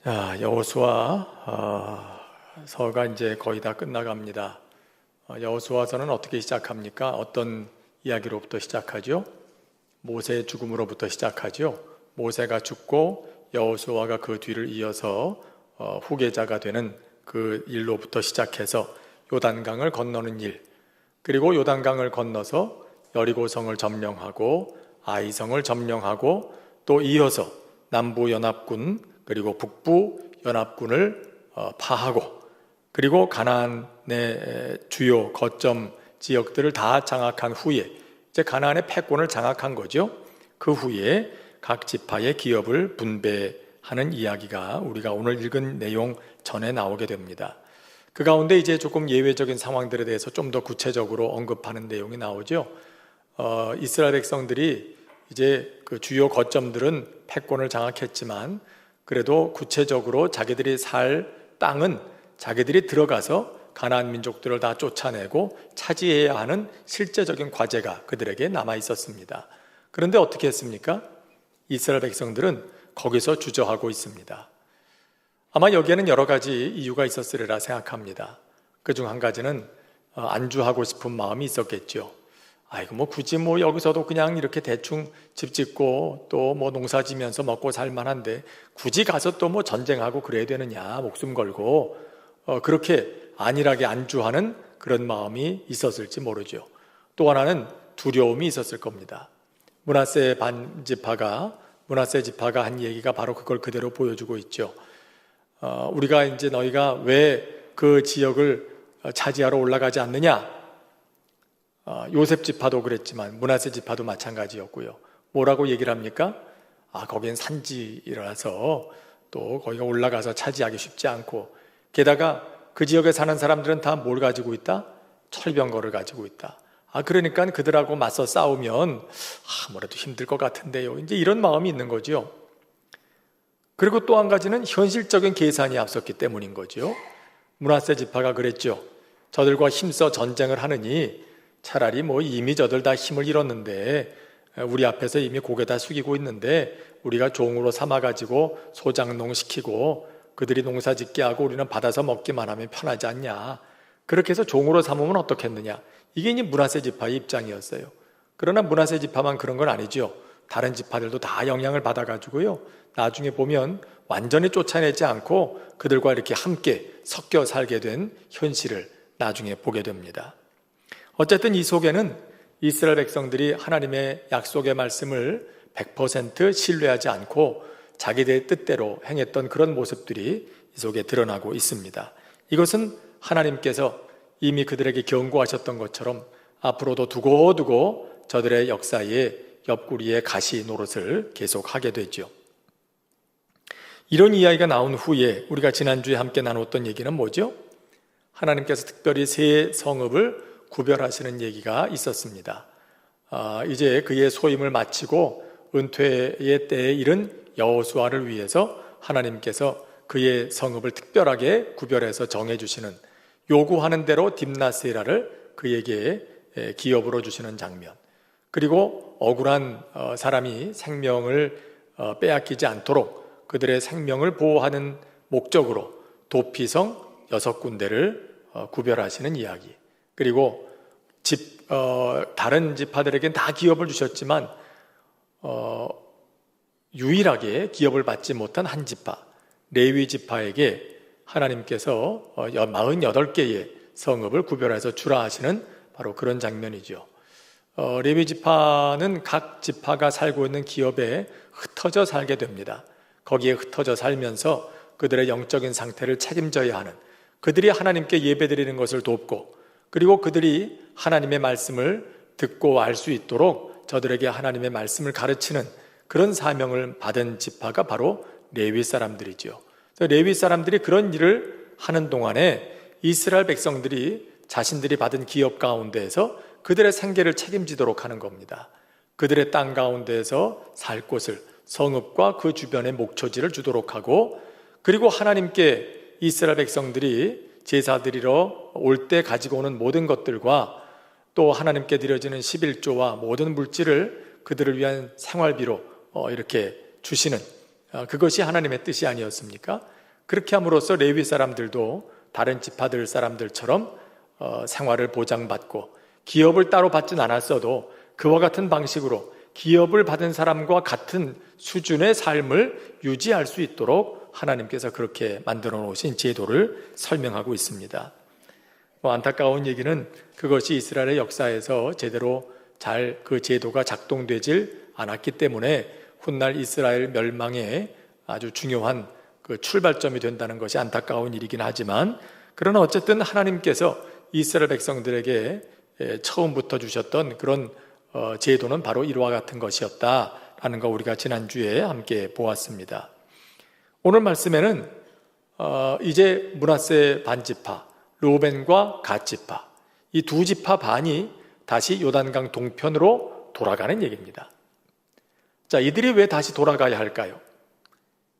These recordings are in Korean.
자, 여호수아 서가 이제 거의 다 끝나갑니다. 여호수아서는 어떻게 시작합니까? 어떤 이야기로부터 시작하죠? 모세의 죽음으로부터 시작하죠. 모세가 죽고 여호수아가 그 뒤를 이어서 후계자가 되는 그 일로부터 시작해서 요단강을 건너는 일, 그리고 요단강을 건너서 여리고성을 점령하고 아이성을 점령하고 또 이어서 남부 연합군 그리고 북부 연합군을 파하고, 그리고 가나안의 주요 거점 지역들을 다 장악한 후에 이제 가나안의 패권을 장악한 거죠. 그 후에 각 지파의 기업을 분배하는 이야기가 우리가 오늘 읽은 내용 전에 나오게 됩니다. 그 가운데 이제 조금 예외적인 상황들에 대해서 좀 더 구체적으로 언급하는 내용이 나오죠. 이스라엘 백성들이 이제 그 주요 거점들은 패권을 장악했지만 그래도 구체적으로 자기들이 살 땅은 자기들이 들어가서 가나안 민족들을 다 쫓아내고 차지해야 하는 실제적인 과제가 그들에게 남아 있었습니다. 그런데 어떻게 했습니까? 이스라엘 백성들은 거기서 주저하고 있습니다. 아마 여기에는 여러 가지 이유가 있었으리라 생각합니다. 그중 한 가지는 안주하고 싶은 마음이 있었겠죠. 아이고 뭐 굳이 뭐 여기서도 그냥 이렇게 대충 집 짓고 또 뭐 농사 지면서 먹고 살만한데 굳이 가서 또 뭐 전쟁하고 그래야 되느냐, 목숨 걸고 그렇게 안일하게 안주하는 그런 마음이 있었을지 모르죠. 또 하나는 두려움이 있었을 겁니다. 므낫세 지파가 한 얘기가 바로 그걸 그대로 보여주고 있죠. 우리가 이제 너희가 왜 그 지역을 차지하러 올라가지 않느냐? 요셉 지파도 그랬지만 므낫세 지파도 마찬가지였고요. 뭐라고 얘기를 합니까? 거긴 산지라서 또 거기가 올라가서 차지하기 쉽지 않고, 게다가 그 지역에 사는 사람들은 다 뭘 가지고 있다? 철병거를 가지고 있다. 그러니까 그들하고 맞서 싸우면 아무래도 힘들 것 같은데요. 이제 이런 마음이 있는 거죠. 그리고 또 한 가지는 현실적인 계산이 앞섰기 때문인 거죠. 므낫세 지파가 그랬죠. 저들과 힘써 전쟁을 하느니 차라리 뭐 이미 저들 다 힘을 잃었는데 우리 앞에서 이미 고개 다 숙이고 있는데 우리가 종으로 삼아가지고 소장농 시키고 그들이 농사 짓게 하고 우리는 받아서 먹기만 하면 편하지 않냐, 그렇게 해서 종으로 삼으면 어떻겠느냐, 이게 이제 므낫세 지파의 입장이었어요. 그러나 므낫세 지파만 그런 건 아니죠. 다른 지파들도 다 영향을 받아가지고요, 나중에 보면 완전히 쫓아내지 않고 그들과 이렇게 함께 섞여 살게 된 현실을 나중에 보게 됩니다. 어쨌든 이 속에는 이스라엘 백성들이 하나님의 약속의 말씀을 100% 신뢰하지 않고 자기들의 뜻대로 행했던 그런 모습들이 이 속에 드러나고 있습니다. 이것은 하나님께서 이미 그들에게 경고하셨던 것처럼 앞으로도 두고두고 저들의 역사의 옆구리에 가시 노릇을 계속하게 되죠. 이런 이야기가 나온 후에 우리가 지난주에 함께 나눴던 얘기는 뭐죠? 하나님께서 특별히 세 성읍을 구별하시는 얘기가 있었습니다. 이제 그의 소임을 마치고 은퇴의 때에 이른 여호수아를 위해서 하나님께서 그의 성읍을 특별하게 구별해서 정해주시는, 요구하는 대로 딥나세라를 그에게 기업으로 주시는 장면, 그리고 억울한 사람이 생명을 빼앗기지 않도록 그들의 생명을 보호하는 목적으로 도피성 6군데를 구별하시는 이야기, 그리고 다른 지파들에게는 다 기업을 주셨지만 유일하게 기업을 받지 못한 한 지파, 레위 지파에게 하나님께서 48개의 성읍을 구별해서 주라 하시는 바로 그런 장면이죠. 레위 지파는 각 지파가 살고 있는 기업에 흩어져 살게 됩니다. 거기에 흩어져 살면서 그들의 영적인 상태를 책임져야 하는, 그들이 하나님께 예배드리는 것을 돕고, 그리고 그들이 하나님의 말씀을 듣고 알 수 있도록 저들에게 하나님의 말씀을 가르치는 그런 사명을 받은 지파가 바로 레위 사람들이죠. 레위 사람들이 그런 일을 하는 동안에 이스라엘 백성들이 자신들이 받은 기업 가운데에서 그들의 생계를 책임지도록 하는 겁니다. 그들의 땅 가운데에서 살 곳을, 성읍과 그 주변의 목초지를 주도록 하고, 그리고 하나님께 이스라엘 백성들이 제사 드리러 올 때 가지고 오는 모든 것들과 또 하나님께 드려지는 11조와 모든 물질을 그들을 위한 생활비로 이렇게 주시는 그것이 하나님의 뜻이 아니었습니까? 그렇게 함으로써 레위 사람들도 다른 지파들 사람들처럼 생활을 보장받고 기업을 따로 받진 않았어도 그와 같은 방식으로 기업을 받은 사람과 같은 수준의 삶을 유지할 수 있도록 하나님께서 그렇게 만들어 놓으신 제도를 설명하고 있습니다. 안타까운 얘기는 그것이 이스라엘의 역사에서 제대로 잘 그 제도가 작동되질 않았기 때문에 훗날 이스라엘 멸망의 아주 중요한 그 출발점이 된다는 것이 안타까운 일이긴 하지만, 그러나 어쨌든 하나님께서 이스라엘 백성들에게 처음부터 주셨던 그런 제도는 바로 이와 같은 것이었다라는 거 우리가 지난주에 함께 보았습니다. 오늘 말씀에는 이제 므낫세 반지파, 르우벤과 갓 지파, 이 두 지파 반이 다시 요단강 동편으로 돌아가는 얘기입니다. 자, 이들이 왜 다시 돌아가야 할까요?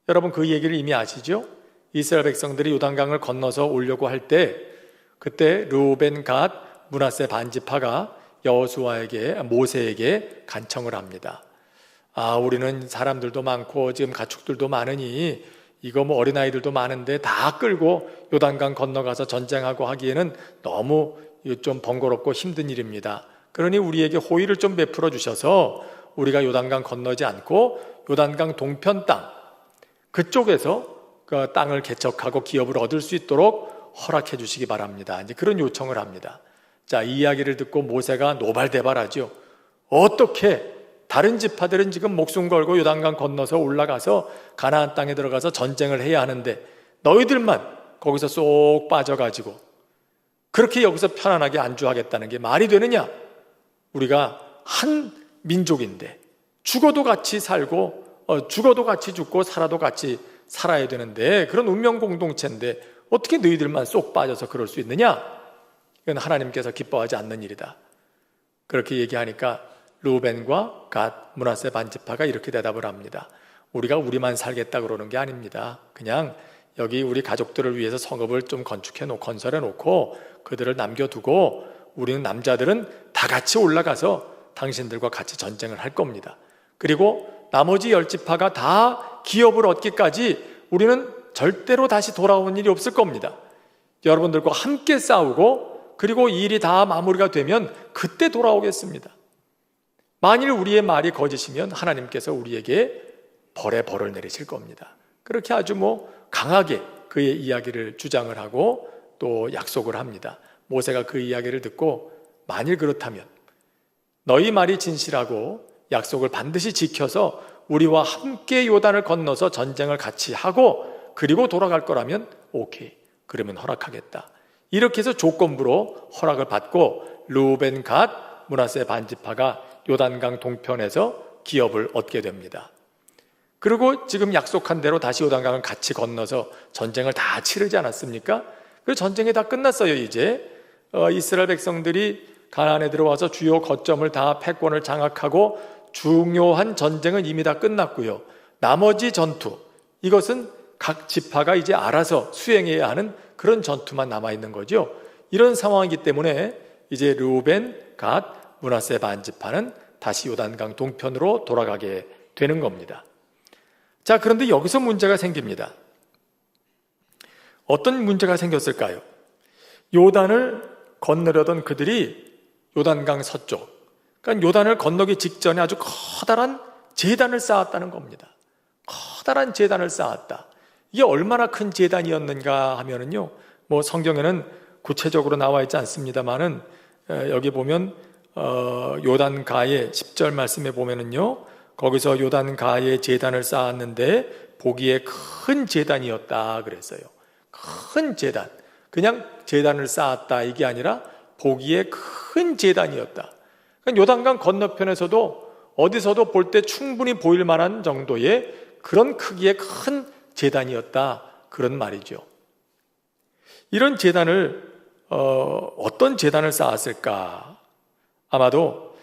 여러분 그 얘기를 이미 아시죠? 이스라엘 백성들이 요단강을 건너서 오려고 할 때 그때 르우벤, 갓, 므낫세 반지파가 모세에게 간청을 합니다. 우리는 사람들도 많고 지금 가축들도 많으니 이거 어린아이들도 많은데 다 끌고 요단강 건너가서 전쟁하고 하기에는 너무 좀 번거롭고 힘든 일입니다. 그러니 우리에게 호의를 좀 베풀어 주셔서 우리가 요단강 건너지 않고 요단강 동편 땅, 그쪽에서 그 땅을 개척하고 기업을 얻을 수 있도록 허락해 주시기 바랍니다. 이제 그런 요청을 합니다. 자, 이 이야기를 듣고 모세가 노발대발하죠. 어떻게 다른 지파들은 지금 목숨 걸고 요단강 건너서 올라가서 가나안 땅에 들어가서 전쟁을 해야 하는데 너희들만 거기서 쏙 빠져가지고 그렇게 여기서 편안하게 안주하겠다는 게 말이 되느냐? 우리가 한 민족인데 죽어도 같이 살고 죽어도 같이 죽고 살아도 같이 살아야 되는데 그런 운명 공동체인데 어떻게 너희들만 쏙 빠져서 그럴 수 있느냐? 이건 하나님께서 기뻐하지 않는 일이다. 그렇게 얘기하니까 르우벤과 갓, 므낫세 반지파가 이렇게 대답을 합니다. 우리가 우리만 살겠다 그러는 게 아닙니다. 그냥 여기 우리 가족들을 위해서 성읍을 좀 건설해 놓고 그들을 남겨두고 우리는 남자들은 다 같이 올라가서 당신들과 같이 전쟁을 할 겁니다. 그리고 나머지 10지파가 다 기업을 얻기까지 우리는 절대로 다시 돌아오는 일이 없을 겁니다. 여러분들과 함께 싸우고 그리고 이 일이 다 마무리가 되면 그때 돌아오겠습니다. 만일 우리의 말이 거짓이면 하나님께서 우리에게 벌을 내리실 겁니다. 그렇게 아주 강하게 그의 이야기를 주장을 하고 또 약속을 합니다. 모세가 그 이야기를 듣고 만일 그렇다면 너희 말이 진실하고 약속을 반드시 지켜서 우리와 함께 요단을 건너서 전쟁을 같이 하고 그리고 돌아갈 거라면 오케이, 그러면 허락하겠다. 이렇게 해서 조건부로 허락을 받고 르우벤, 갓, 므낫세 반지파가 요단강 동편에서 기업을 얻게 됩니다. 그리고 지금 약속한 대로 다시 요단강을 같이 건너서 전쟁을 다 치르지 않았습니까? 그 전쟁이 다 끝났어요. 이제 이스라엘 백성들이 가나안에 들어와서 주요 거점을 다 패권을 장악하고 중요한 전쟁은 이미 다 끝났고요. 나머지 전투, 이것은 각 지파가 이제 알아서 수행해야 하는 그런 전투만 남아있는 거죠. 이런 상황이기 때문에 이제 르우벤, 갓, 므낫세 반지파는 다시 요단강 동편으로 돌아가게 되는 겁니다. 자, 그런데 여기서 문제가 생깁니다. 어떤 문제가 생겼을까요? 요단을 건너려던 그들이 요단강 서쪽, 그러니까 요단을 건너기 직전에 아주 커다란 제단을 쌓았다는 겁니다. 커다란 제단을 쌓았다. 이게 얼마나 큰 제단이었는가 하면은요, 성경에는 구체적으로 나와 있지 않습니다만은 여기 보면 요단가에 10절 말씀에 보면은요, 거기서 요단가에 제단을 쌓았는데 보기에 큰 제단이었다 그랬어요. 큰 제단, 그냥 제단을 쌓았다 이게 아니라 보기에 큰 제단이었다. 그러니까 요단강 건너편에서도 어디서도 볼 때 충분히 보일 만한 정도의 그런 크기의 큰 제단이었다, 그런 말이죠. 이런 제단을 어떤 제단을 쌓았을까? 아마도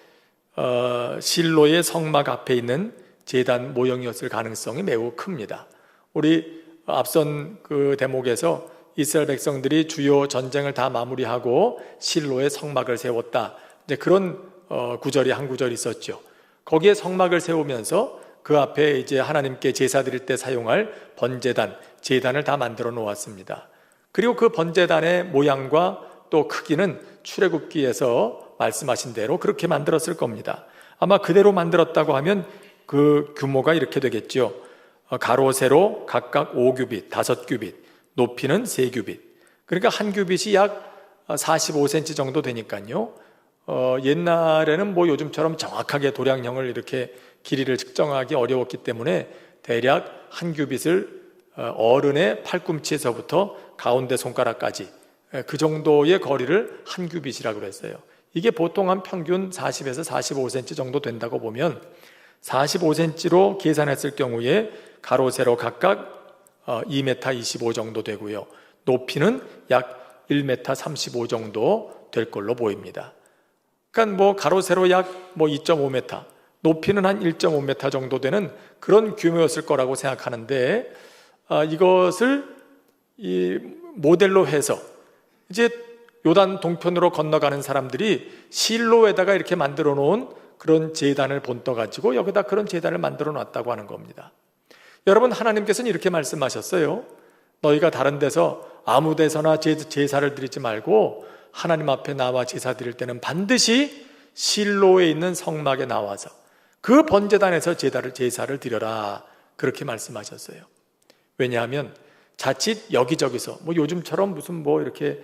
실로의 성막 앞에 있는 제단 모형이었을 가능성이 매우 큽니다. 우리 앞선 그 대목에서 이스라엘 백성들이 주요 전쟁을 다 마무리하고 실로의 성막을 세웠다, 이제 그런 구절이 한 구절 있었죠. 거기에 성막을 세우면서 그 앞에 이제 하나님께 제사 드릴 때 사용할 번제단, 제단을 다 만들어 놓았습니다. 그리고 그 번제단의 모양과 또 크기는 출애굽기에서 말씀하신 대로 그렇게 만들었을 겁니다. 아마 그대로 만들었다고 하면 그 규모가 이렇게 되겠죠. 가로 세로 각각 5규빗, 5규빗, 높이는 3규빗. 그러니까 한 규빗이 약 45cm 정도 되니까요. 옛날에는 뭐 요즘처럼 정확하게 도량형을 이렇게 길이를 측정하기 어려웠기 때문에 대략 한 규빗을 어른의 팔꿈치에서부터 가운데 손가락까지 그 정도의 거리를 한 규빗이라고 그랬어요. 이게 보통 한 평균 40에서 45cm 정도 된다고 보면 45cm로 계산했을 경우에 가로 세로 각각 2m 25 정도 되고요. 높이는 약 1m 35 정도 될 걸로 보입니다. 그러니까 뭐 가로 세로 약 2.5m, 높이는 한 1.5m 정도 되는 그런 규모였을 거라고 생각하는데 이것을 이 모델로 해서 이제 요단 동편으로 건너가는 사람들이 실로에다가 이렇게 만들어 놓은 그런 제단을 본떠 가지고 여기다 그런 제단을 만들어 놨다고 하는 겁니다. 여러분, 하나님께서는 이렇게 말씀하셨어요. 너희가 다른 데서 아무 데서나 제사를 드리지 말고 하나님 앞에 나와 제사 드릴 때는 반드시 실로에 있는 성막에 나와서 그 번제단에서 제사를 드려라, 그렇게 말씀하셨어요. 왜냐하면 자칫 여기저기서 요즘처럼 무슨 이렇게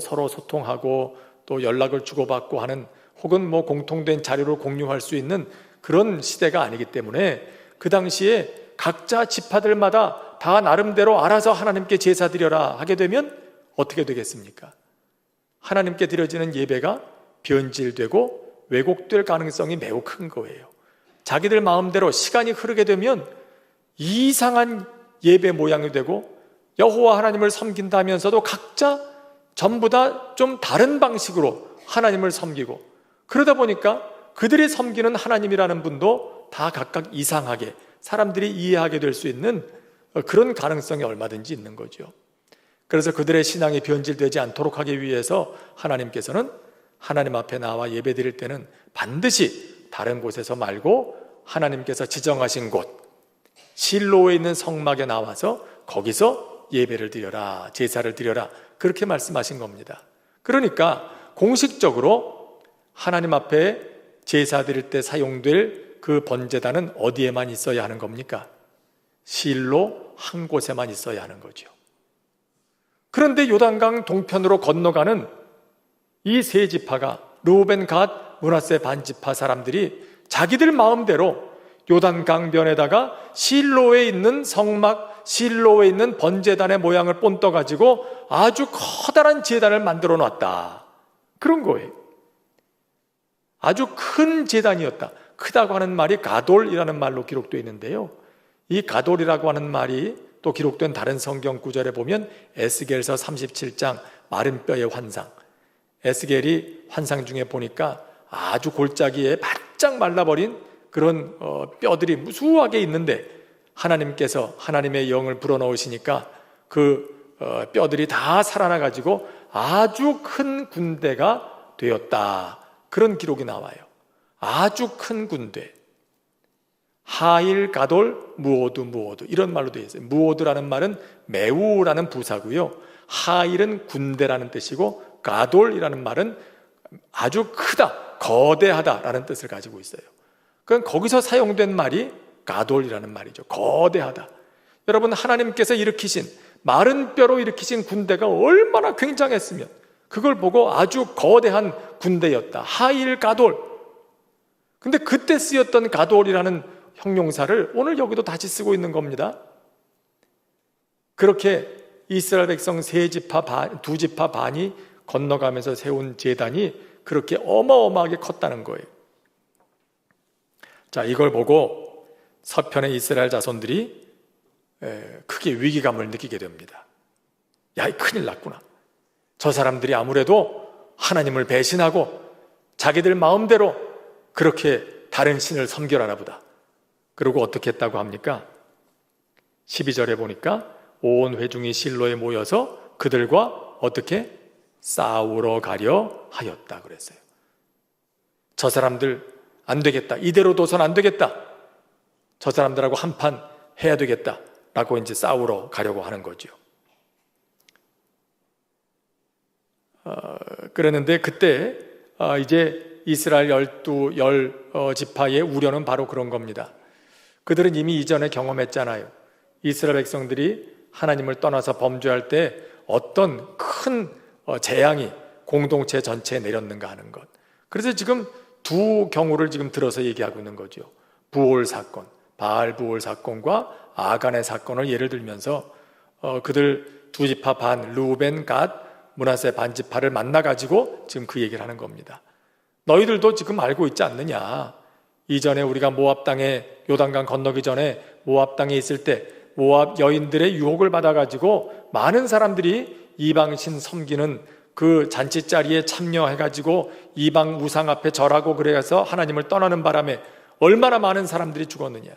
서로 소통하고 또 연락을 주고받고 하는 혹은 공통된 자료를 공유할 수 있는 그런 시대가 아니기 때문에 그 당시에 각자 지파들마다 다 나름대로 알아서 하나님께 제사 드려라 하게 되면 어떻게 되겠습니까? 하나님께 드려지는 예배가 변질되고 왜곡될 가능성이 매우 큰 거예요. 자기들 마음대로 시간이 흐르게 되면 이상한 예배 모양이 되고 여호와 하나님을 섬긴다면서도 각자 전부 다 좀 다른 방식으로 하나님을 섬기고, 그러다 보니까 그들이 섬기는 하나님이라는 분도 다 각각 이상하게 사람들이 이해하게 될 수 있는 그런 가능성이 얼마든지 있는 거죠. 그래서 그들의 신앙이 변질되지 않도록 하기 위해서 하나님께서는 하나님 앞에 나와 예배드릴 때는 반드시 다른 곳에서 말고 하나님께서 지정하신 곳 실로에 있는 성막에 나와서 거기서 예배를 드려라, 제사를 드려라, 그렇게 말씀하신 겁니다. 그러니까 공식적으로 하나님 앞에 제사 드릴 때 사용될 그 번제단은 어디에만 있어야 하는 겁니까? 실로 한 곳에만 있어야 하는 거죠. 그런데 요단강 동편으로 건너가는 이 세 지파가 르우벤, 갓, 므낫세 반지파 사람들이 자기들 마음대로 요단강변에다가 실로에 있는 성막, 실로에 있는 번제단의 모양을 본떠 가지고 아주 커다란 제단을 만들어 놨다, 그런 거예요. 아주 큰 제단이었다. 크다고 하는 말이 가돌이라는 말로 기록되어 있는데요, 이 가돌이라고 하는 말이 또 기록된 다른 성경 구절에 보면 에스겔서 37장 마른 뼈의 환상, 에스겔이 환상 중에 보니까 아주 골짜기에 바짝 말라버린 그런 뼈들이 무수하게 있는데 하나님께서 하나님의 영을 불어넣으시니까 그 뼈들이 다 살아나 가지고 아주 큰 군대가 되었다, 그런 기록이 나와요. 아주 큰 군대. 하일, 가돌, 무오드 이런 말로 되어 있어요. 무오드라는 말은 매우라는 부사고요, 하일은 군대라는 뜻이고 가돌이라는 말은 아주 크다, 거대하다라는 뜻을 가지고 있어요. 그러니까 거기서 사용된 말이 가돌이라는 말이죠. 거대하다. 여러분, 하나님께서 일으키신, 마른 뼈로 일으키신 군대가 얼마나 굉장했으면 그걸 보고 아주 거대한 군대였다, 하일, 가돌. 근데 그때 쓰였던 가돌이라는 형용사를 오늘 여기도 다시 쓰고 있는 겁니다. 그렇게 이스라엘 백성 두 지파 반이 건너가면서 세운 제단이 그렇게 어마어마하게 컸다는 거예요. 자, 이걸 보고 서편의 이스라엘 자손들이 크게 위기감을 느끼게 됩니다. 야, 큰일 났구나. 저 사람들이 아무래도 하나님을 배신하고 자기들 마음대로 그렇게 다른 신을 섬겨라나 보다. 그리고 어떻게 했다고 합니까? 12절에 보니까 온 회중이 실로에 모여서 그들과 어떻게 싸우러 가려 하였다 그랬어요. 저 사람들 안 되겠다, 이대로 둬선 안 되겠다, 저 사람들하고 한판 해야 되겠다라고 이제 싸우러 가려고 하는 거죠. 그랬는데 그때 이제 이스라엘 열 지파의 우려는 바로 그런 겁니다. 그들은 이미 이전에 경험했잖아요. 이스라엘 백성들이 하나님을 떠나서 범죄할 때 어떤 큰 재앙이 공동체 전체에 내렸는가 하는 것. 그래서 지금 두 경우를 지금 들어서 얘기하고 있는 거죠. 부올 사건, 바알 부올 사건과 아간의 사건을 예를 들면서 그들 두 지파 반, 루벤, 갓, 므낫세 반 지파를 만나가지고 지금 그 얘기를 하는 겁니다. 너희들도 지금 알고 있지 않느냐? 이전에 우리가 모압 땅에 요단강 건너기 전에 모압 땅에 있을 때 모압 여인들의 유혹을 받아가지고 많은 사람들이 이방신 섬기는 그 잔치자리에 참여해가지고 이방 우상 앞에 절하고 그래서 하나님을 떠나는 바람에 얼마나 많은 사람들이 죽었느냐.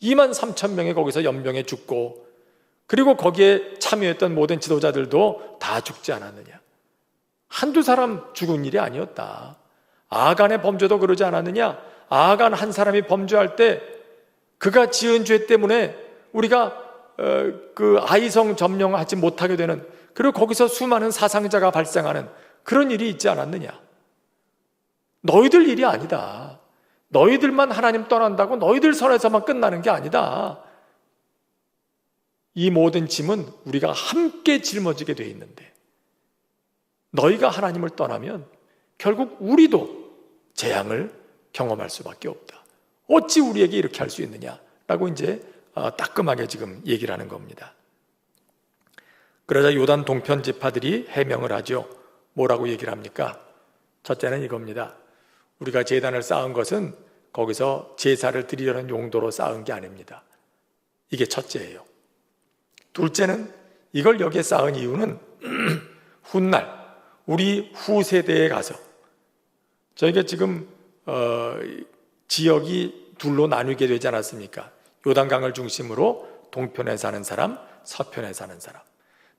23,000명이 거기서 연병에 죽고, 그리고 거기에 참여했던 모든 지도자들도 다 죽지 않았느냐. 한두 사람 죽은 일이 아니었다. 아간의 범죄도 그러지 않았느냐. 아간 한 사람이 범죄할 때 그가 지은 죄 때문에 우리가 그 아이성 점령하지 못하게 되는, 그리고 거기서 수많은 사상자가 발생하는 그런 일이 있지 않았느냐. 너희들 일이 아니다. 너희들만 하나님 떠난다고 너희들 선에서만 끝나는 게 아니다. 이 모든 짐은 우리가 함께 짊어지게 돼 있는데, 너희가 하나님을 떠나면 결국 우리도 재앙을 경험할 수밖에 없다. 어찌 우리에게 이렇게 할 수 있느냐라고 이제 따끔하게 지금 얘기를 하는 겁니다. 그러자 요단 동편 지파들이 해명을 하죠. 뭐라고 얘기를 합니까? 첫째는 이겁니다. 우리가 제단을 쌓은 것은 거기서 제사를 드리려는 용도로 쌓은 게 아닙니다. 이게 첫째예요. 둘째는 이걸 여기에 쌓은 이유는 훗날 우리 후세대에 가서, 저희가 지금 지역이 둘로 나뉘게 되지 않았습니까? 요단강을 중심으로 동편에 사는 사람, 서편에 사는 사람.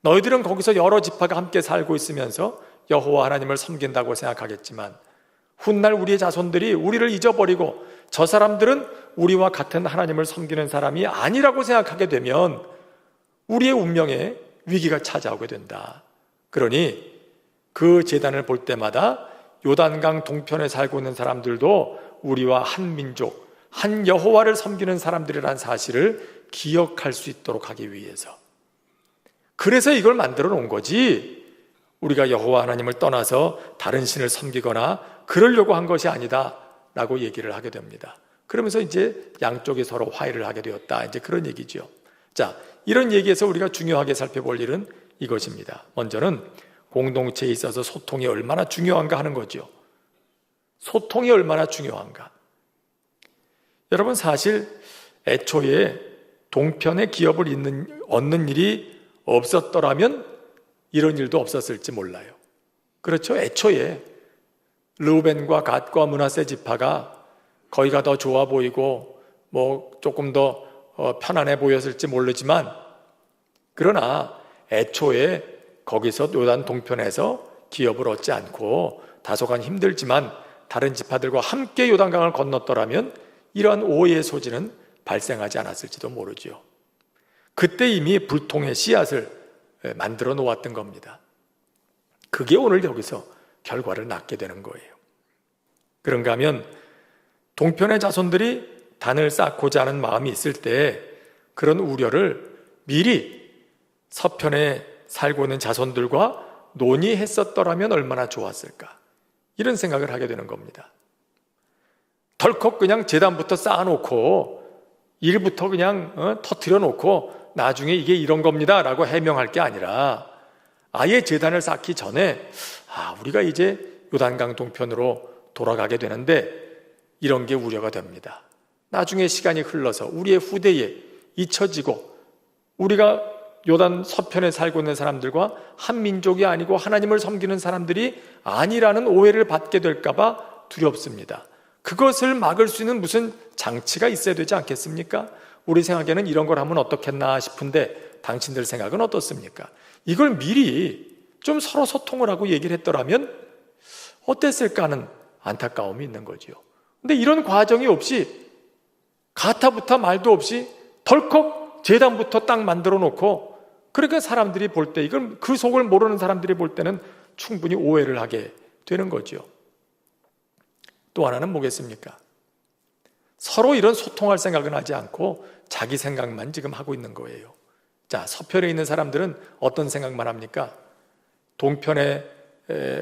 너희들은 거기서 여러 지파가 함께 살고 있으면서 여호와 하나님을 섬긴다고 생각하겠지만, 훗날 우리의 자손들이 우리를 잊어버리고 저 사람들은 우리와 같은 하나님을 섬기는 사람이 아니라고 생각하게 되면 우리의 운명에 위기가 찾아오게 된다. 그러니 그 제단을 볼 때마다 요단강 동편에 살고 있는 사람들도 우리와 한 민족, 한 여호와를 섬기는 사람들이라는 사실을 기억할 수 있도록 하기 위해서, 그래서 이걸 만들어 놓은 거지, 우리가 여호와 하나님을 떠나서 다른 신을 섬기거나 그러려고 한 것이 아니다 라고 얘기를 하게 됩니다. 그러면서 이제 양쪽이 서로 화해를 하게 되었다, 이제 그런 얘기죠. 자, 이런 얘기에서 우리가 중요하게 살펴볼 일은 이것입니다. 먼저는 공동체에 있어서 소통이 얼마나 중요한가 하는 거죠. 소통이 얼마나 중요한가. 여러분, 사실 애초에 동편의 기업을 얻는 일이 없었더라면 이런 일도 없었을지 몰라요. 그렇죠? 애초에 르우벤과 갓과 므낫세 지파가 거기가 더 좋아 보이고 뭐 조금 더 편안해 보였을지 모르지만, 그러나 애초에 거기서 요단 동편에서 기업을 얻지 않고 다소간 힘들지만 다른 지파들과 함께 요단강을 건넜더라면 이러한 오해의 소지는 발생하지 않았을지도 모르죠. 그때 이미 불통의 씨앗을 만들어 놓았던 겁니다. 그게 오늘 여기서 결과를 낳게 되는 거예요. 그런가 하면 동편의 자손들이 단을 쌓고자 하는 마음이 있을 때 그런 우려를 미리 서편에 살고 있는 자손들과 논의했었더라면 얼마나 좋았을까, 이런 생각을 하게 되는 겁니다. 덜컥 그냥 제단부터 쌓아놓고 일부터 그냥 터뜨려 놓고 나중에 이게 이런 겁니다 라고 해명할 게 아니라, 아예 제단을 쌓기 전에 우리가 이제 요단강 동편으로 돌아가게 되는데 이런 게 우려가 됩니다. 나중에 시간이 흘러서 우리의 후대에 잊혀지고 우리가 요단 서편에 살고 있는 사람들과 한 민족이 아니고 하나님을 섬기는 사람들이 아니라는 오해를 받게 될까 봐 두렵습니다. 그것을 막을 수 있는 무슨 장치가 있어야 되지 않겠습니까? 우리 생각에는 이런 걸 하면 어떻겠나 싶은데 당신들 생각은 어떻습니까? 이걸 미리 좀 서로 소통을 하고 얘기를 했더라면 어땠을까 하는 안타까움이 있는 거죠. 근데 이런 과정이 없이 가타부타 말도 없이 덜컥 제단부터 딱 만들어 놓고, 그러니까 사람들이 볼 때, 이건 그 속을 모르는 사람들이 볼 때는 충분히 오해를 하게 되는 거죠. 또 하나는 뭐겠습니까? 서로 이런 소통할 생각은 하지 않고 자기 생각만 지금 하고 있는 거예요. 자, 서편에 있는 사람들은 어떤 생각만 합니까? 동편에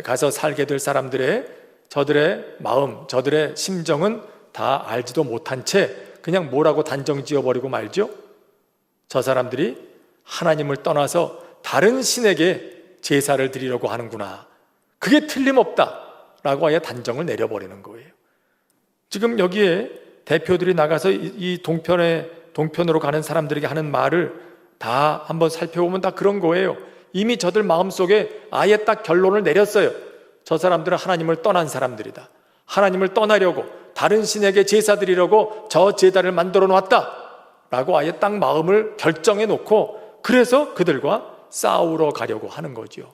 가서 살게 될 사람들의, 저들의 마음, 저들의 심정은 다 알지도 못한 채 그냥 뭐라고 단정 지어버리고 말죠. 저 사람들이 하나님을 떠나서 다른 신에게 제사를 드리려고 하는구나, 그게 틀림없다라고 아예 단정을 내려버리는 거예요. 지금 여기에 대표들이 나가서 이 동편으로 가는 사람들에게 하는 말을 다 한번 살펴보면 다 그런 거예요. 이미 저들 마음속에 아예 딱 결론을 내렸어요. 저 사람들은 하나님을 떠난 사람들이다. 하나님을 떠나려고, 다른 신에게 제사 드리려고 저 제단을 만들어 놨다 라고 아예 딱 마음을 결정해 놓고, 그래서 그들과 싸우러 가려고 하는 거죠.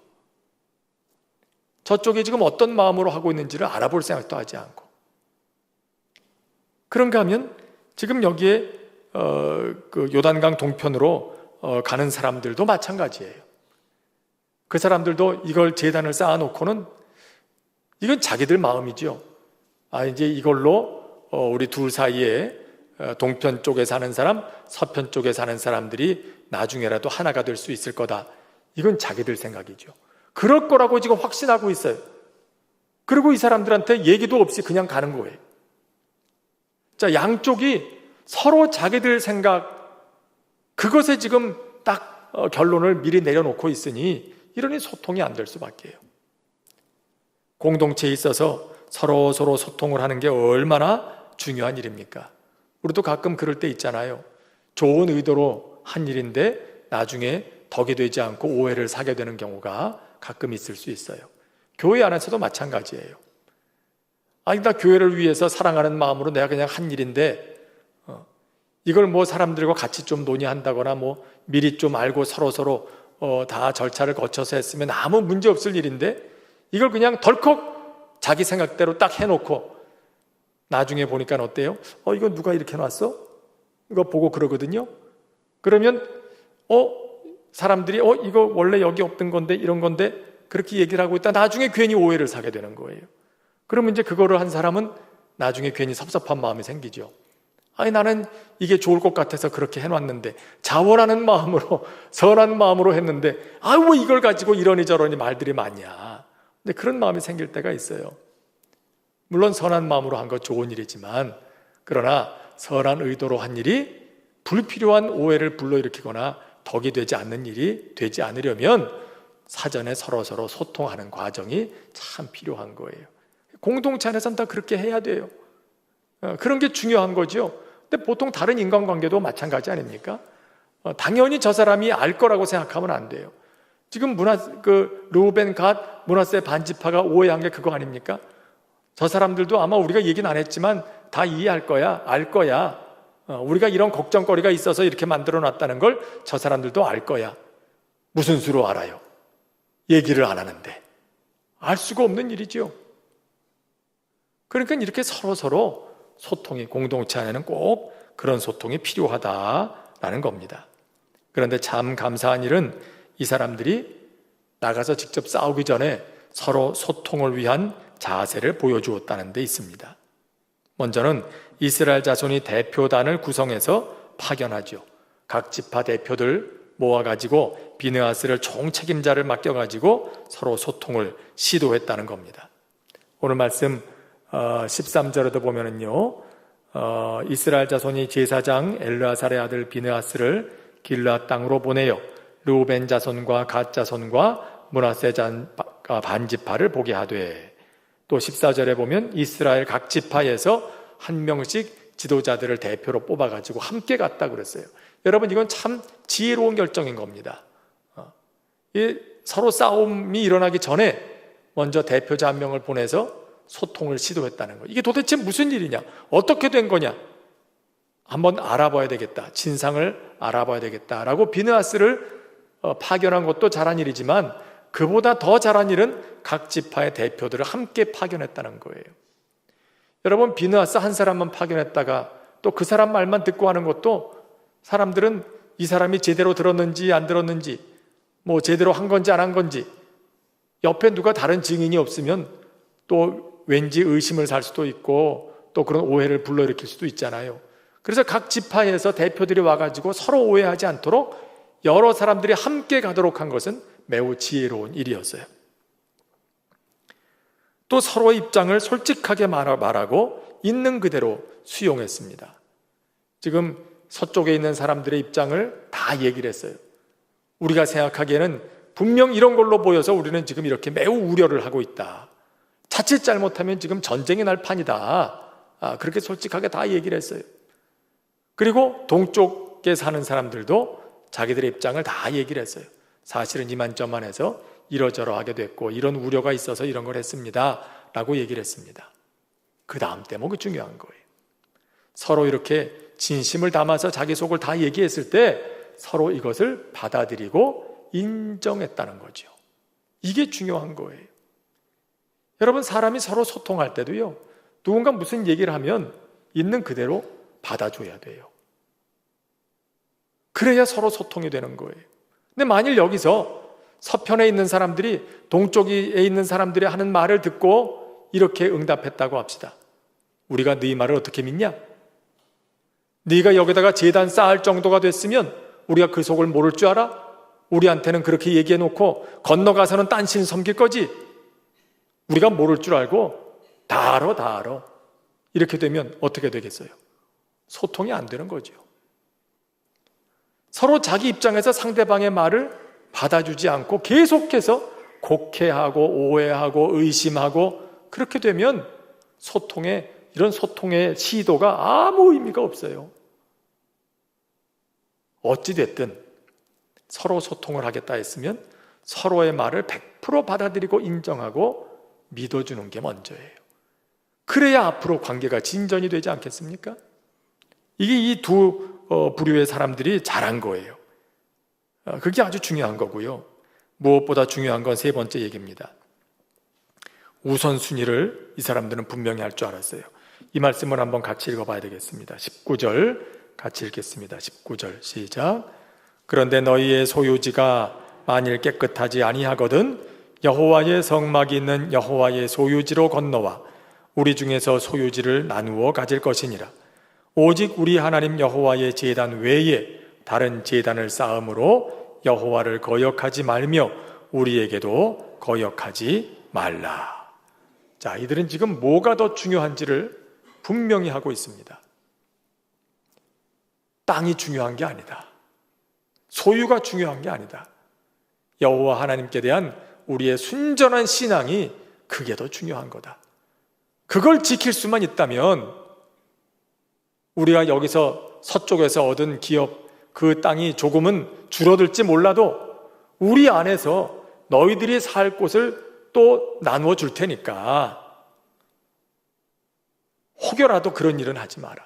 저쪽이 지금 어떤 마음으로 하고 있는지를 알아볼 생각도 하지 않고. 그런가 하면 지금 여기에 그 요단강 동편으로 가는 사람들도 마찬가지예요. 그 사람들도 이걸 제단을 쌓아놓고는 이건 자기들 마음이죠. 이제 이걸로 우리 둘 사이에 동편 쪽에 사는 사람, 서편 쪽에 사는 사람들이 나중에라도 하나가 될 수 있을 거다. 이건 자기들 생각이죠. 그럴 거라고 지금 확신하고 있어요. 그리고 이 사람들한테 얘기도 없이 그냥 가는 거예요. 자, 양쪽이 서로 자기들 생각, 그것에 지금 딱 결론을 미리 내려놓고 있으니 이러니 소통이 안 될 수밖에 해요. 공동체에 있어서 서로 소통을 하는 게 얼마나 중요한 일입니까? 우리도 가끔 그럴 때 있잖아요. 좋은 의도로 한 일인데 나중에 덕이 되지 않고 오해를 사게 되는 경우가 가끔 있을 수 있어요. 교회 안에서도 마찬가지예요. 나 교회를 위해서 사랑하는 마음으로 내가 그냥 한 일인데 이걸 뭐 사람들과 같이 좀 논의한다거나 뭐 미리 좀 알고 서로 다 절차를 거쳐서 했으면 아무 문제 없을 일인데, 이걸 그냥 덜컥 자기 생각대로 딱 해놓고 나중에 보니까 어때요? 이거 누가 이렇게 해놨어? 이거 보고 그러거든요. 그러면 사람들이 이거 원래 여기 없던 건데, 이런 건데, 그렇게 얘기를 하고 있다. 나중에 괜히 오해를 사게 되는 거예요. 그러면 이제 그거를 한 사람은 나중에 괜히 섭섭한 마음이 생기죠. 나는 이게 좋을 것 같아서 그렇게 해놨는데, 자원하는 마음으로, 선한 마음으로 했는데, 왜 이걸 가지고 이러니 저러니 말들이 많냐. 근데 그런 마음이 생길 때가 있어요. 물론 선한 마음으로 한 거 좋은 일이지만, 그러나 선한 의도로 한 일이 불필요한 오해를 불러일으키거나 덕이 되지 않는 일이 되지 않으려면 사전에 서로 소통하는 과정이 참 필요한 거예요. 공동체 안에서는 다 그렇게 해야 돼요. 그런 게 중요한 거죠. 근데 보통 다른 인간관계도 마찬가지 아닙니까? 당연히 저 사람이 알 거라고 생각하면 안 돼요. 지금 르우벤, 갓, 므낫세 반지파가 오해한 게 그거 아닙니까? 저 사람들도 아마 우리가 얘기는 안 했지만 다 이해할 거야, 알 거야. 우리가 이런 걱정거리가 있어서 이렇게 만들어 놨다는 걸 저 사람들도 알 거야. 무슨 수로 알아요? 얘기를 안 하는데. 알 수가 없는 일이죠. 그러니까 이렇게 서로 소통이, 공동체 안에는 꼭 그런 소통이 필요하다라는 겁니다. 그런데 참 감사한 일은 이 사람들이 나가서 직접 싸우기 전에 서로 소통을 위한 자세를 보여주었다는 데 있습니다. 먼저는 이스라엘 자손이 대표단을 구성해서 파견하죠. 각 지파 대표들 모아가지고 비느하스를 총책임자를 맡겨가지고 서로 소통을 시도했다는 겁니다. 오늘 말씀 13절에도 보면은요, 이스라엘 자손이 제사장 엘르아살의 아들 비느하스를 길르앗 땅으로 보내요. 르우벤 자손과 갓 자손과 므낫세 반지파를 보게 하되, 또 14절에 보면 이스라엘 각 지파에서 한 명씩 지도자들을 대표로 뽑아가지고 함께 갔다 그랬어요. 여러분, 이건 참 지혜로운 결정인 겁니다. 서로 싸움이 일어나기 전에 먼저 대표자 한 명을 보내서 소통을 시도했다는 거예요. 이게 도대체 무슨 일이냐? 어떻게 된 거냐? 한번 알아봐야 되겠다. 진상을 알아봐야 되겠다라고 비느하스를 파견한 것도 잘한 일이지만, 그보다 더 잘한 일은 각 지파의 대표들을 함께 파견했다는 거예요. 여러분, 비느하스 한 사람만 파견했다가 또 그 사람 말만 듣고 하는 것도 사람들은 이 사람이 제대로 들었는지 안 들었는지, 뭐 제대로 한 건지 안 한 건지, 옆에 누가 다른 증인이 없으면 또 왠지 의심을 살 수도 있고 또 그런 오해를 불러일으킬 수도 있잖아요. 그래서 각 지파에서 대표들이 와가지고 서로 오해하지 않도록 여러 사람들이 함께 가도록 한 것은 매우 지혜로운 일이었어요. 또 서로의 입장을 솔직하게 말하고 있는 그대로 수용했습니다. 지금 서쪽에 있는 사람들의 입장을 다 얘기를 했어요. 우리가 생각하기에는 분명 이런 걸로 보여서 우리는 지금 이렇게 매우 우려를 하고 있다. 자칫 잘못하면 지금 전쟁이 날 판이다. 그렇게 솔직하게 다 얘기를 했어요. 그리고 동쪽에 사는 사람들도 자기들의 입장을 다 얘기를 했어요. 사실은 이만저만해서 이러저러하게 됐고 이런 우려가 있어서 이런 걸 했습니다 라고 얘기를 했습니다. 그 다음 대목이 중요한 거예요. 서로 이렇게 진심을 담아서 자기 속을 다 얘기했을 때 서로 이것을 받아들이고 인정했다는 거죠. 이게 중요한 거예요. 여러분, 사람이 서로 소통할 때도요, 누군가 무슨 얘기를 하면 있는 그대로 받아줘야 돼요. 그래야 서로 소통이 되는 거예요. 근데 만일 여기서 서편에 있는 사람들이 동쪽에 있는 사람들이 하는 말을 듣고 이렇게 응답했다고 합시다. 우리가 네 말을 어떻게 믿냐? 네가 여기다가 제단 쌓을 정도가 됐으면 우리가 그 속을 모를 줄 알아? 우리한테는 그렇게 얘기해놓고 건너가서는 딴 신 섬길 거지? 우리가 모를 줄 알고 다 알아. 이렇게 되면 어떻게 되겠어요? 소통이 안 되는 거죠. 서로 자기 입장에서 상대방의 말을 받아주지 않고 계속해서 곡해하고 오해하고 의심하고 그렇게 되면 이런 소통의 시도가 아무 의미가 없어요. 어찌됐든 서로 소통을 하겠다 했으면 서로의 말을 100% 받아들이고 인정하고 믿어주는 게 먼저예요. 그래야 앞으로 관계가 진전이 되지 않겠습니까? 이게 이 두 부류의 사람들이 잘한 거예요. 그게 아주 중요한 거고요. 무엇보다 중요한 건 세 번째 얘기입니다. 우선순위를 이 사람들은 분명히 할 줄 알았어요. 이 말씀을 한번 같이 읽어봐야 되겠습니다. 19절 같이 읽겠습니다. 19절 시작. 그런데 너희의 소유지가 만일 깨끗하지 아니하거든 여호와의 성막이 있는 여호와의 소유지로 건너와 우리 중에서 소유지를 나누어 가질 것이니라. 오직 우리 하나님 여호와의 제단 외에 다른 제단을 쌓음으로 여호와를 거역하지 말며 우리에게도 거역하지 말라. 자, 이들은 지금 뭐가 더 중요한지를 분명히 하고 있습니다. 땅이 중요한 게 아니다. 소유가 중요한 게 아니다. 여호와 하나님께 대한 우리의 순전한 신앙이 그게 더 중요한 거다. 그걸 지킬 수만 있다면 우리가 여기서 서쪽에서 얻은 기업, 그 땅이 조금은 줄어들지 몰라도 우리 안에서 너희들이 살 곳을 또 나누어 줄 테니까 혹여라도 그런 일은 하지 마라.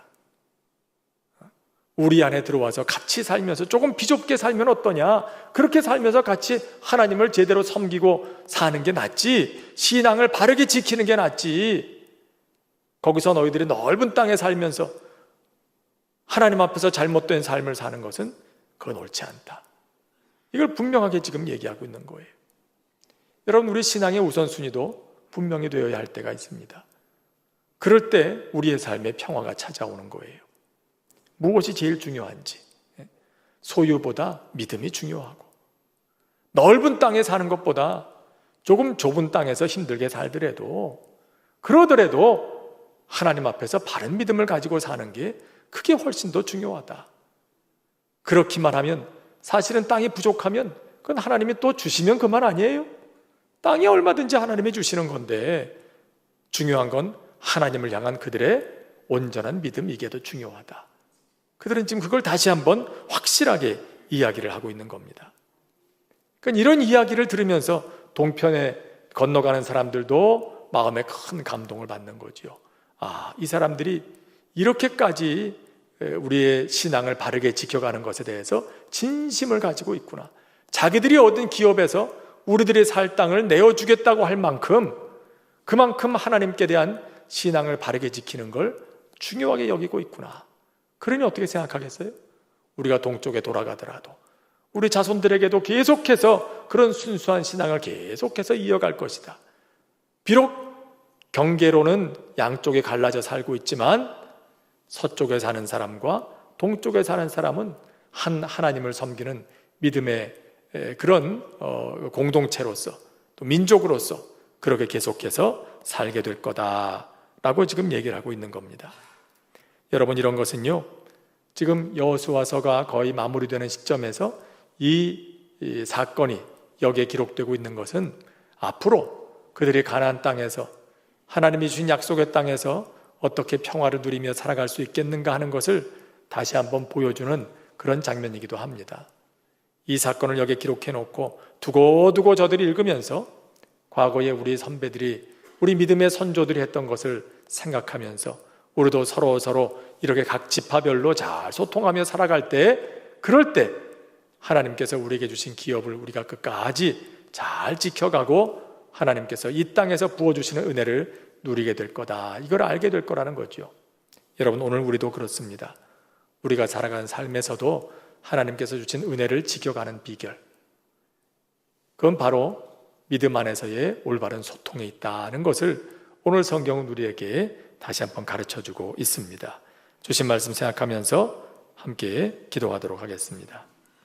우리 안에 들어와서 같이 살면서 조금 비좁게 살면 어떠냐? 그렇게 살면서 같이 하나님을 제대로 섬기고 사는 게 낫지, 신앙을 바르게 지키는 게 낫지. 거기서 너희들이 넓은 땅에 살면서 하나님 앞에서 잘못된 삶을 사는 것은 그건 옳지 않다. 이걸 분명하게 지금 얘기하고 있는 거예요. 여러분, 우리 신앙의 우선순위도 분명히 되어야 할 때가 있습니다. 그럴 때 우리의 삶에 평화가 찾아오는 거예요. 무엇이 제일 중요한지, 소유보다 믿음이 중요하고, 넓은 땅에 사는 것보다 조금 좁은 땅에서 힘들게 살더라도, 그러더라도 하나님 앞에서 바른 믿음을 가지고 사는 게 그게 훨씬 더 중요하다. 그렇기만 하면, 사실은 땅이 부족하면 그건 하나님이 또 주시면 그만 아니에요? 땅이 얼마든지 하나님이 주시는 건데, 중요한 건 하나님을 향한 그들의 온전한 믿음, 이게 더 중요하다. 그들은 지금 그걸 다시 한번 확실하게 이야기를 하고 있는 겁니다. 그러니까 이런 이야기를 들으면서 동편에 건너가는 사람들도 마음에 큰 감동을 받는 거죠. 아, 이 사람들이 이렇게까지 우리의 신앙을 바르게 지켜가는 것에 대해서 진심을 가지고 있구나. 자기들이 얻은 기업에서 우리들의 살 땅을 내어주겠다고 할 만큼, 그만큼 하나님께 대한 신앙을 바르게 지키는 걸 중요하게 여기고 있구나. 그러니 어떻게 생각하겠어요? 우리가 동쪽에 돌아가더라도 우리 자손들에게도 계속해서 그런 순수한 신앙을 계속해서 이어갈 것이다. 비록 경계로는 양쪽에 갈라져 살고 있지만 서쪽에 사는 사람과 동쪽에 사는 사람은 한 하나님을 섬기는 믿음의 그런 공동체로서 또 민족으로서 그렇게 계속해서 살게 될 거다라고 지금 얘기를 하고 있는 겁니다. 여러분, 이런 것은요, 지금 여호수아서가 거의 마무리되는 시점에서 이 사건이 여기에 기록되고 있는 것은 앞으로 그들이 가나안 땅에서 하나님이 주신 약속의 땅에서 어떻게 평화를 누리며 살아갈 수 있겠는가 하는 것을 다시 한번 보여주는 그런 장면이기도 합니다. 이 사건을 여기에 기록해 놓고 두고두고 저들이 읽으면서 과거에 우리 선배들이, 우리 믿음의 선조들이 했던 것을 생각하면서 우리도 서로 이렇게 각 지파별로 잘 소통하며 살아갈 때, 그럴 때 하나님께서 우리에게 주신 기업을 우리가 끝까지 잘 지켜가고 하나님께서 이 땅에서 부어주시는 은혜를 누리게 될 거다, 이걸 알게 될 거라는 거죠. 여러분, 오늘 우리도 그렇습니다. 우리가 살아가는 삶에서도 하나님께서 주신 은혜를 지켜가는 비결, 그건 바로 믿음 안에서의 올바른 소통에 있다는 것을 오늘 성경은 우리에게 다시 한번 가르쳐주고 있습니다. 주신 말씀 생각하면서 함께 기도하도록 하겠습니다.